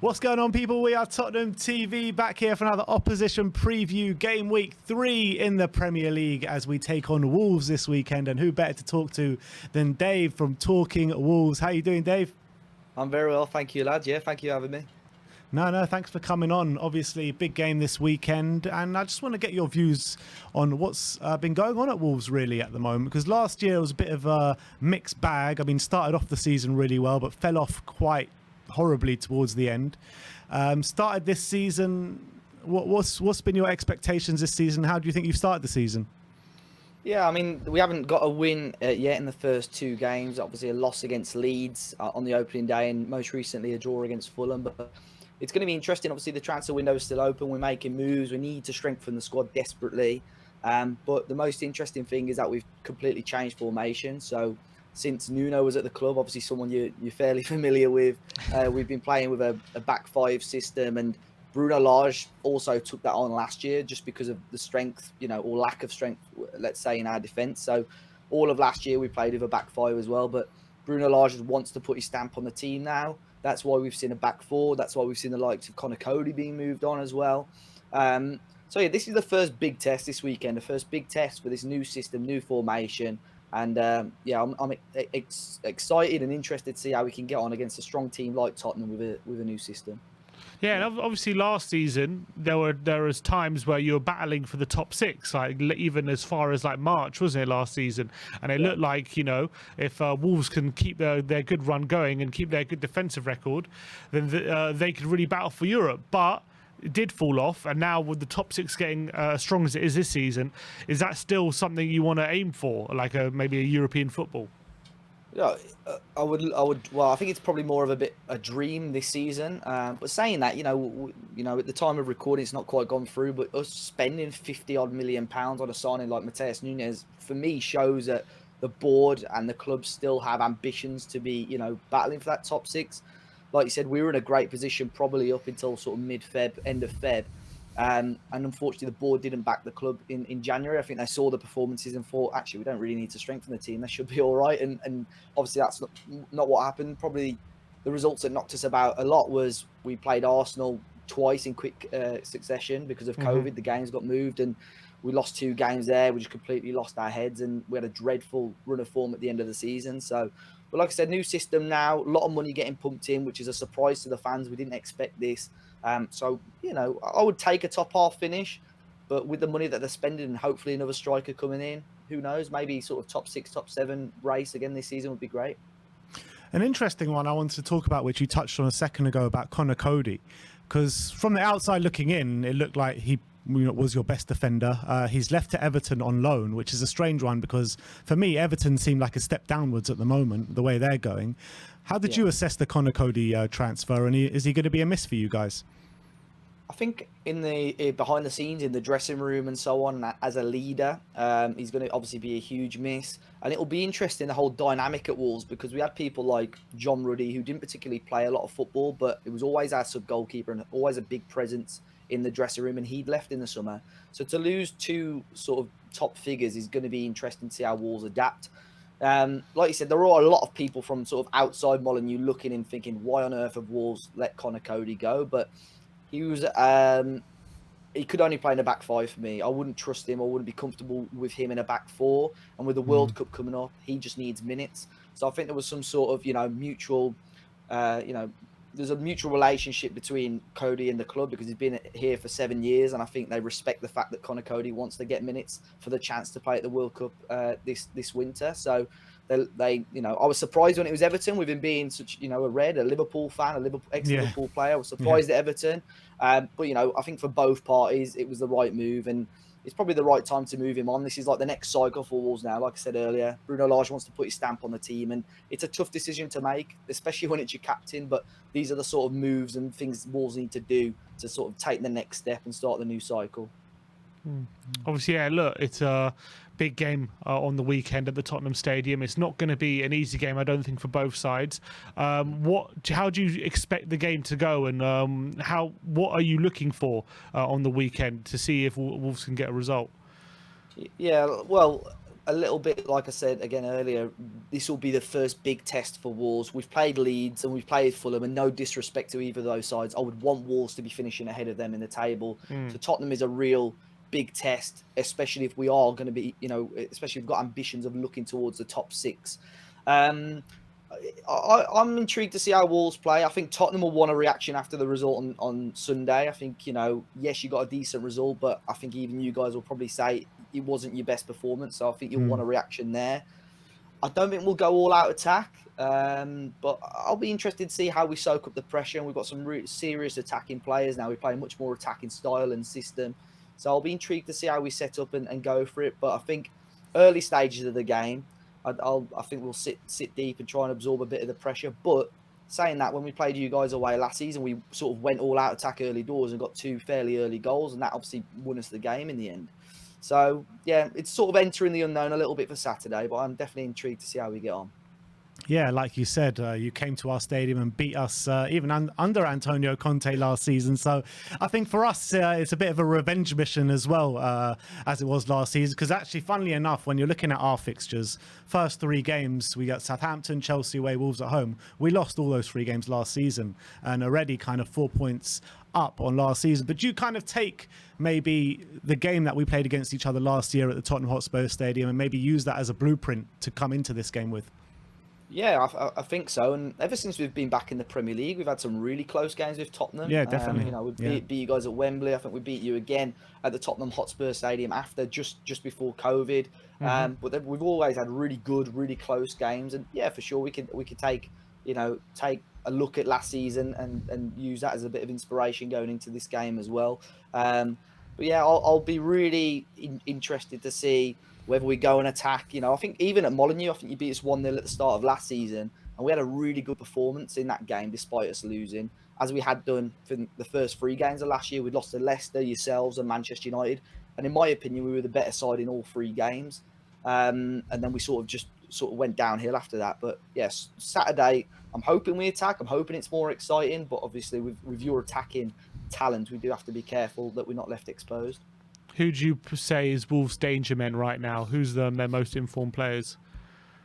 What's going on, people? We are Tottenham TV, back here for another opposition preview, game week 3 in the Premier League as we take on Wolves this weekend. And who better to talk to than Dave from Talking Wolves? How you doing, Dave? I'm very well, thank you, lad. Yeah, thank you for having me. No, thanks for coming on. Obviously, big game this weekend, and I just want to get your views on what's been going on at Wolves really at the moment, because last year was a bit of a mixed bag. I mean, started off the season really well, but fell off quite horribly towards the end. Started this season. What's been your expectations this season? How do you think you've started the season? Yeah, I mean, we haven't got a win yet in the first 2 games. Obviously, a loss against Leeds on the opening day, and most recently a draw against Fulham. But it's going to be interesting. Obviously, the transfer window is still open. We're making moves. We need to strengthen the squad desperately. But the most interesting thing is that we've completely changed formation. So since Nuno was at the club, obviously someone you're fairly familiar with, we've been playing with a back 5 system, and Bruno Lage also took that on last year just because of the strength, or lack of strength, let's say, in our defence. So all of last year we played with a back 5 as well, but Bruno Lage wants to put his stamp on the team now. That's why we've seen a back 4. That's why we've seen the likes of Conor Coady being moved on as well. So yeah, this is the first big test this weekend, the first big test for this new system, new formation. And yeah, I'm excited and interested to see how we can get on against a strong team like Tottenham with a new system. Yeah, and obviously last season there was times where you were battling for the top 6, like even as far as like March, wasn't it, last season? And it looked like, if Wolves can keep their good run going and keep their good defensive record, then they could really battle for Europe. But it did fall off, and now with the top 6 getting as strong as it is this season, is that still something you want to aim for, like maybe a European football? Yeah, I would. Well, I think it's probably more of a dream this season. But saying that, at the time of recording, it's not quite gone through. But us spending 50-odd million pounds on a signing like Matheus Nunes, for me, shows that the board and the club still have ambitions to be, battling for that top 6. Like you said, we were in a great position probably up until sort of mid-Feb, end of Feb. And unfortunately, the board didn't back the club in January. I think they saw the performances and thought, actually, we don't really need to strengthen the team. They should be all right. And obviously, that's not what happened. Probably the results that knocked us about a lot was we played Arsenal twice in quick succession because of COVID. The games got moved, and we lost 2 games there. We just completely lost our heads, and we had a dreadful run of form at the end of the season. So, but like I said, new system now, a lot of money getting pumped in, which is a surprise to the fans. We didn't expect this. So, I would take a top half finish, but with the money that they're spending and hopefully another striker coming in, who knows, maybe sort of top 6, top 7 race again this season would be great. An interesting one I wanted to talk about, which you touched on a second ago, about Conor Coady, because from the outside looking in, it looked like he was your best defender. He's left to Everton on loan, which is a strange one because for me, Everton seem like a step downwards at the moment, the way they're going. How did you assess the Conor Coady transfer, and is he going to be a miss for you guys? I think in the behind the scenes, in the dressing room and so on, as a leader, he's going to obviously be a huge miss. And it'll be interesting, the whole dynamic at Wolves, because we had people like John Ruddy, who didn't particularly play a lot of football, but it was always our sub-goalkeeper and always a big presence in the dressing room, and he'd left in the summer. So to lose 2 sort of top figures is going to be interesting to see how Wolves adapt. Like you said, there are a lot of people from sort of outside Molineux looking and thinking, why on earth have Wolves let Conor Coady go? But he was he could only play in a back 5 for me. I wouldn't trust him. I wouldn't be comfortable with him in a back 4. And with the World Cup coming up, he just needs minutes. So I think there was some sort of, mutual, there's a mutual relationship between Coady and the club because he's been here for 7 years. And I think they respect the fact that Conor Coady wants to get minutes for the chance to play at the World Cup this winter. So they I was surprised when it was Everton with him being such, a Liverpool fan, ex-Liverpool player. I was surprised at Everton. But, I think for both parties, it was the right move, and it's probably the right time to move him on. This is like the next cycle for Wolves now. Like I said earlier, Bruno Lage wants to put his stamp on the team, and it's a tough decision to make, especially when it's your captain. But these are the sort of moves and things Wolves need to do to sort of take the next step and start the new cycle. Obviously, yeah, look, it's a big game on the weekend at the Tottenham Stadium. It's not going to be an easy game, I don't think, for both sides. How do you expect the game to go, and what are you looking for on the weekend to see if Wolves can get a result? Yeah, well, a little bit, like I said again earlier, this will be the first big test for Wolves. We've played Leeds and we've played Fulham, and no disrespect to either of those sides, I would want Wolves to be finishing ahead of them in the table. So Tottenham is a real big test, especially if we are going to be, especially if we've got ambitions of looking towards the top 6. I'm intrigued to see how Wolves play. I think Tottenham will want a reaction after the result on Sunday. I think, yes, you got a decent result, but I think even you guys will probably say it wasn't your best performance. So I think you'll want a reaction there. I don't think we'll go all out attack, but I'll be interested to see how we soak up the pressure. And we've got some serious attacking players now. We play a much more attacking style and system. So I'll be intrigued to see how we set up and go for it. But I think early stages of the game, I think we'll sit deep and try and absorb a bit of the pressure. But saying that, when we played you guys away last season, we sort of went all out attack early doors and got 2 fairly early goals, and that obviously won us the game in the end. So yeah, it's sort of entering the unknown a little bit for Saturday, but I'm definitely intrigued to see how we get on. Yeah, like you said, you came to our stadium and beat us even under Antonio Conte last season. So I think for us, it's a bit of a revenge mission as well, as it was last season. Because actually, funnily enough, when you're looking at our fixtures, first 3 games, we got Southampton, Chelsea away, Wolves at home. We lost all those 3 games last season and already kind of 4 points up on last season. But do you kind of take maybe the game that we played against each other last year at the Tottenham Hotspur Stadium and maybe use that as a blueprint to come into this game with? Yeah, I think so. And ever since we've been back in the Premier League, we've had some really close games with Tottenham. Yeah, definitely. We beat you guys at Wembley. I think we beat you again at the Tottenham Hotspur Stadium after just before COVID. But we've always had really good, really close games. And yeah, for sure, we could take a look at last season and use that as a bit of inspiration going into this game as well. But yeah, I'll be really interested to see whether we go and attack. I think even at Molineux, I think you beat us 1-0 at the start of last season, and we had a really good performance in that game despite us losing, as we had done for the first 3 games of last year. We'd lost to Leicester, yourselves, and Manchester United, and in my opinion, we were the better side in all 3 games. And then we sort of went downhill after that. But yes, Saturday, I'm hoping we attack. I'm hoping it's more exciting, but obviously with your attacking talent, we do have to be careful that we're not left exposed. Who do you say is Wolves' danger men right now? Who's their most informed players?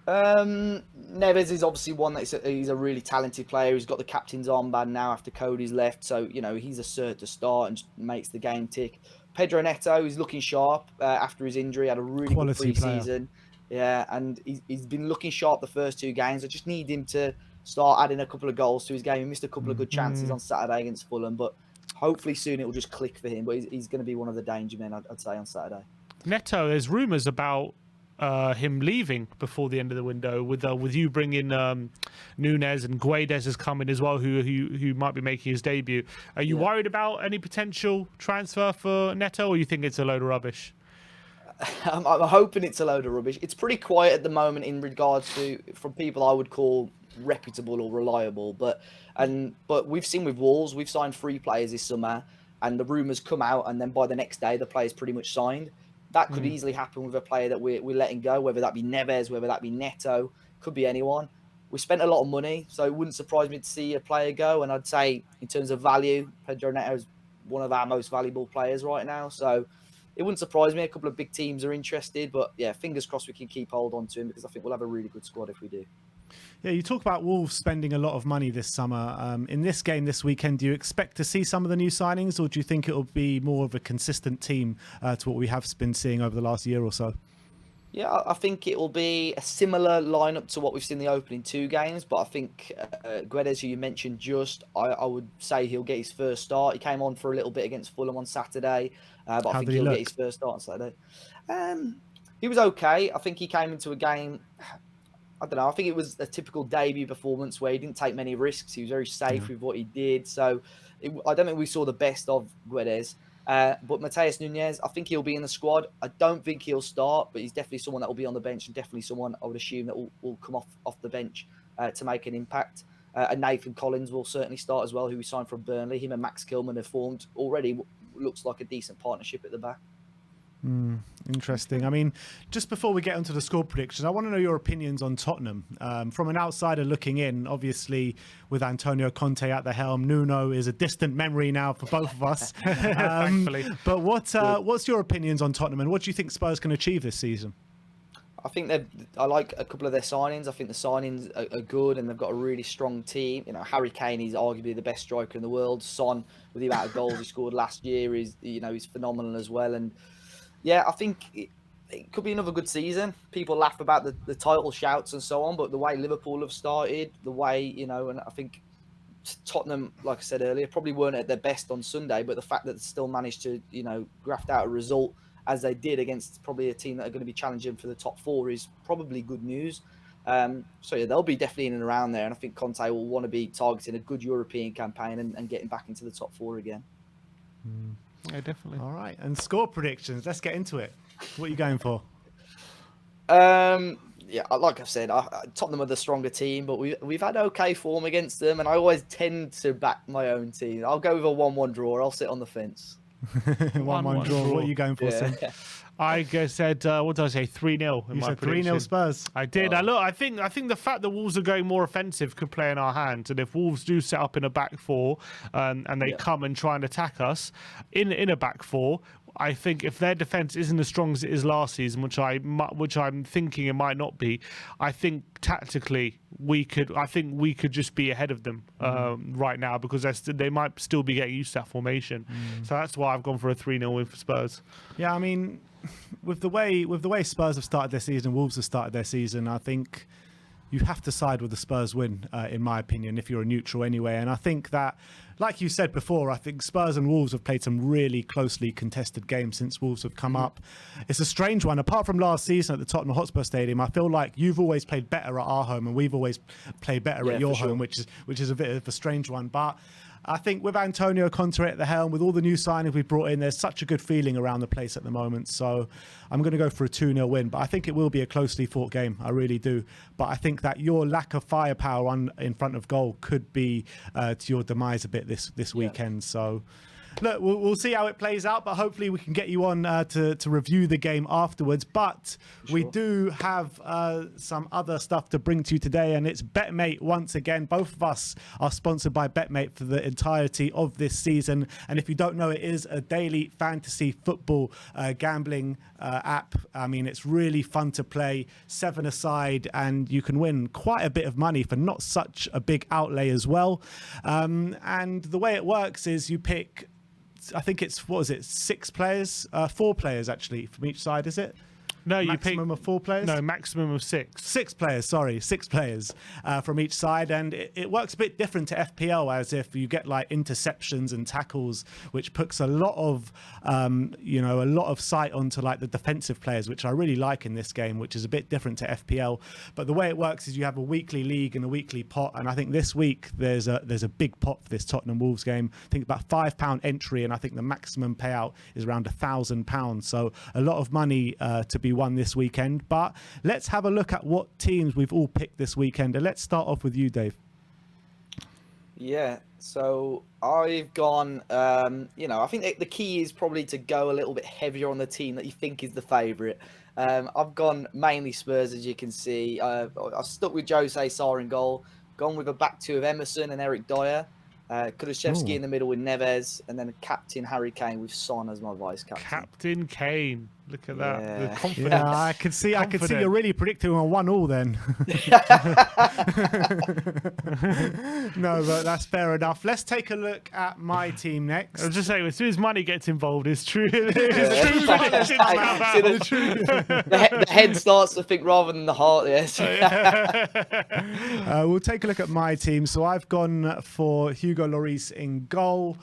Neves is obviously one he's a really talented player. He's got the captain's armband now after Cody's left, so he's a cert to start and makes the game tick. Pedro Neto is looking sharp after his injury. Had a really good pre-season. Yeah, and he's been looking sharp the first 2 games. I just need him to start adding a couple of goals to his game. He missed a couple of good chances on Saturday against Fulham, but hopefully soon it will just click for him. But he's going to be one of the danger men, I'd say, on Saturday. Neto, there's rumours about him leaving before the end of the window, with you bringing Nunes, and Guedes is coming as well, who might be making his debut. Are you worried about any potential transfer for Neto, or you think it's a load of rubbish? I'm hoping it's a load of rubbish. It's pretty quiet at the moment in regards to from people I would call reputable or reliable, but we've seen with Wolves, we've signed 3 players this summer, and the rumours come out, and then by the next day the player's pretty much signed. That could easily happen with a player that we're letting go, whether that be Neves, whether that be Neto, could be anyone. We spent a lot of money, so it wouldn't surprise me to see a player go, and I'd say in terms of value, Pedro Neto is one of our most valuable players right now, so it wouldn't surprise me. A couple of big teams are interested, but yeah, fingers crossed we can keep hold on to him, because I think we'll have a really good squad if we do. Yeah, you talk about Wolves spending a lot of money this summer. In this game this weekend, do you expect to see some of the new signings, or do you think it'll be more of a consistent team to what we have been seeing over the last year or so? Yeah, I think it will be a similar lineup to what we've seen in the opening 2 games, but I think Guedes, who you mentioned I would say he'll get his first start. He came on for a little bit against Fulham on Saturday, but I think he'll get his first start on Saturday. He was okay. I think he came into a game, I don't know, I think it was a typical debut performance where he didn't take many risks. He was very safe with what he did. So I don't think we saw the best of Guedes. But Mateus Nunes, I think he'll be in the squad. I don't think he'll start, but he's definitely someone that will be on the bench, and definitely someone I would assume that will come off the bench to make an impact. And Nathan Collins will certainly start as well, who we signed from Burnley. Him and Max Kilman have formed already. Looks like a decent partnership at the back. Interesting. I mean, just before we get onto the score predictions, I want to know your opinions on Tottenham. From an outsider looking in, obviously with Antonio Conte at the helm, Nuno is a distant memory now for both of us. Thankfully. But what's your opinions on Tottenham, and what do you think Spurs can achieve this season? I think I like a couple of their signings. I think the signings are good, and they've got a really strong team. You know, Harry Kane is arguably the best striker in the world. Son, with the amount of goals he scored last year, he's phenomenal as well. And yeah, I think it could be another good season. People laugh about the title shouts and so on, but the way Liverpool have started, the way, and I think Tottenham, like I said earlier, probably weren't at their best on Sunday, but the fact that they still managed to, graft out a result as they did against probably a team that are going to be challenging for the top 4 is probably good news. So yeah, they'll be definitely in and around there, and I think Conte will want to be targeting a good European campaign and getting back into the top 4 again. Yeah, definitely. All right, and score predictions. Let's get into it. What are you going for? Yeah, like I've said, Tottenham are the stronger team, but we've had okay form against them, and I always tend to back my own team. I'll go with a 1-1 draw. I'll sit on the fence. 1-1 draw. What are you going for, Sim? I said, what did I say? 3-0 in You my said prediction. 3-0 Spurs. I did. I think the fact that Wolves are going more offensive could play in our hands, and if Wolves do set up in a back 4 and they come and try and attack us in a back 4, I think if their defense isn't as strong as it is last season, which I'm thinking it might not be, I think tactically we could just be ahead of them right now, because they might still be getting used to that formation. So that's why I've gone for a 3-0 win for Spurs. Yeah, I mean, with the way Spurs have started their season, Wolves have started their season, I think you have to side with the Spurs win, in my opinion, if you're a neutral anyway. And I think that, like you said before, I think Spurs and Wolves have played some really closely contested games since Wolves have come up. It's a strange one. Apart from last season at the Tottenham Hotspur Stadium, I feel like you've always played better at our home and we've always played better at your home, which is a bit of a strange one. But I think with Antonio Conte at the helm, with all the new signings we've brought in, there's such a good feeling around the place at the moment. So I'm going to go for a 2-0 win. But I think it will be a closely fought game. I really do. But I think that your lack of firepower in front of goal could be to your demise a bit this weekend. So look, we'll see how it plays out, but hopefully we can get you on to review the game afterwards. But we do have some other stuff to bring to you today, and it's Betmate once again. Both of us are sponsored by Betmate for the entirety of this season. And if you don't know, it is a daily fantasy football gambling app. I mean, it's really fun to play, 7 aside, and you can win quite a bit of money for not such a big outlay as well. And the way it works is you pick, I think it's, 6 players? 4 players, actually, from each side, is it? No, maximum of 4 players? No, maximum of 6. 6 players, sorry. 6 players from each side. And it works a bit different to FPL, as if you get like interceptions and tackles, which puts a lot of, a lot of sight onto like the defensive players, which I really like in this game, which is a bit different to FPL. But the way it works is you have a weekly league and a weekly pot. And I think this week there's a big pot for this Tottenham Wolves game. I think about £5 entry, and I think the maximum payout is around £1,000. So a lot of money to be won this weekend. But let's have a look at what teams we've all picked this weekend, and let's start off with you, Dave. Yeah, so I've gone, I think the key is probably to go a little bit heavier on the team that you think is the favourite. I've gone mainly Spurs, as you can see. I've stuck with Jose Sarr in goal, gone with a back 2 of Emerson and Eric Dyer, Kulusevski in the middle with Neves, and then captain Harry Kane with Son as my vice captain. Captain Kane. Look at that. The confidence. Yeah, I can see you're really predicting a 1-1 then. No, but that's fair enough. Let's take a look at my team next. I was just saying, as soon as money gets involved, it's true. The head starts to think rather than the heart. Yes. We'll take a look at my team. So I've gone for Hugo Lloris in goal.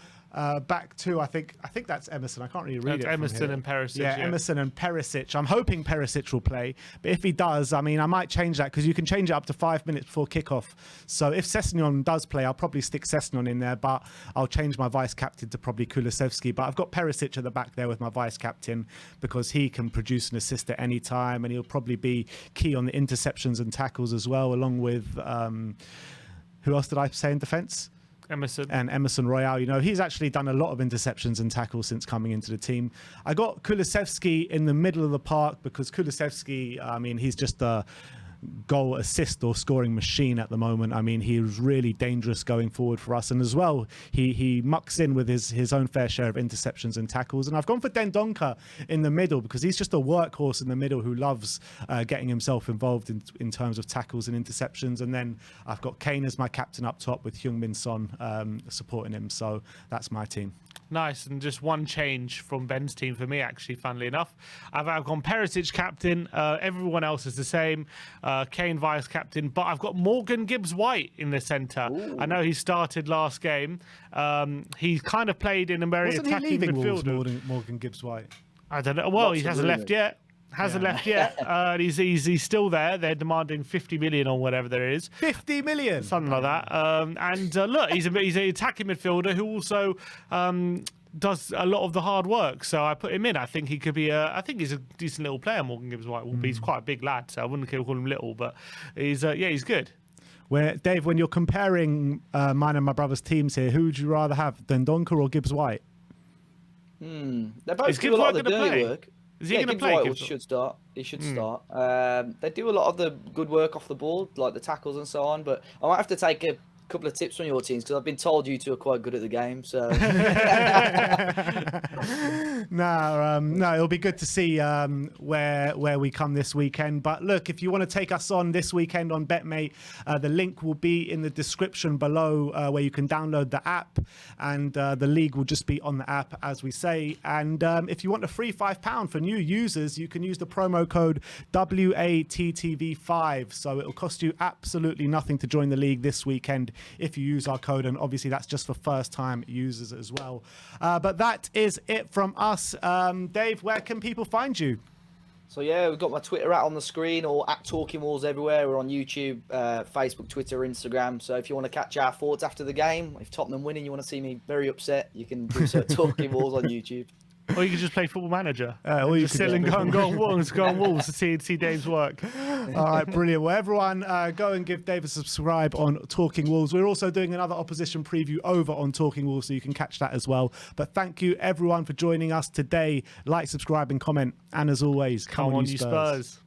Back 2, I think that's Emerson. I can't really read it. Emerson and Perisic. Yeah, Emerson and Perisic. I'm hoping Perisic will play, but if he does, I mean, I might change that, because you can change it up to 5 minutes before kickoff. So if Sessegnon does play, I'll probably stick Sessegnon in there, but I'll change my vice captain to probably Kulusevski. But I've got Perisic at the back there with my vice captain, because he can produce an assist at any time, and he'll probably be key on the interceptions and tackles as well, along with who else did I say in defence? Emerson Royale. He's actually done a lot of interceptions and tackles since coming into the team. I got Kulusevski in the middle of the park, because Kulusevski, I mean, he's just a goal assist or scoring machine at the moment. I mean, he was really dangerous going forward for us. And as well, he mucks in with his own fair share of interceptions and tackles. And I've gone for Dendoncker in the middle because he's just a workhorse in the middle who loves getting himself involved in terms of tackles and interceptions. And then I've got Kane as my captain up top with Heung-min Son supporting him. So that's my team. Nice, and just one change from Ben's team for me, actually, funnily enough. I've gone Perisic captain. Everyone else is the same. Kane vice captain, but I've got Morgan Gibbs-White in the centre. I know he started last game. He kind of played in a very attacking midfielder. Morgan Gibbs-White? I don't know. Well, he hasn't left yet. He's still there. They're demanding 50 million or whatever there is. 50 million? Something like that. Look, he's an attacking midfielder who also does a lot of the hard work. So I put him in. I think he could be I think he's a decent little player, Morgan Gibbs-White. He's quite a big lad, so I wouldn't call him little, but he's good. Dave, when you're comparing mine and my brother's teams here, who would you rather have, Dendoncker or Gibbs-White? They both do a lot of the dirty work. Is he going to play? Should start. He should start. They do a lot of the good work off the ball, like the tackles and so on. But I might have to take a couple of tips from your teams because I've been told you two are quite good at the game. So no, it'll be good to see where we come this weekend. But look, if you want to take us on this weekend on Betmate, the link will be in the description below where you can download the app, and the league will just be on the app, as we say. And if you want a free £5 for new users, you can use the promo code WATTV5. So it'll cost you absolutely nothing to join the league this weekend if you use our code, and obviously that's just for first-time users as well. But that is it from us. Dave, where can people find you? So yeah, we've got my Twitter out on the screen, or at Talking Walls everywhere. We're on YouTube, Facebook, Twitter, Instagram. So if you want to catch our thoughts after the game, if Tottenham win and you want to see me very upset, you can do so at Talking Walls on YouTube. Or you can just play Football Manager. Or you just sit and go on Wolves to see Dave's work. All right, brilliant. Well, everyone, go and give Dave a subscribe on Talking Wolves. We're also doing another opposition preview over on Talking Wolves, so you can catch that as well. But thank you, everyone, for joining us today. Like, subscribe, and comment. And as always, come on, you Spurs.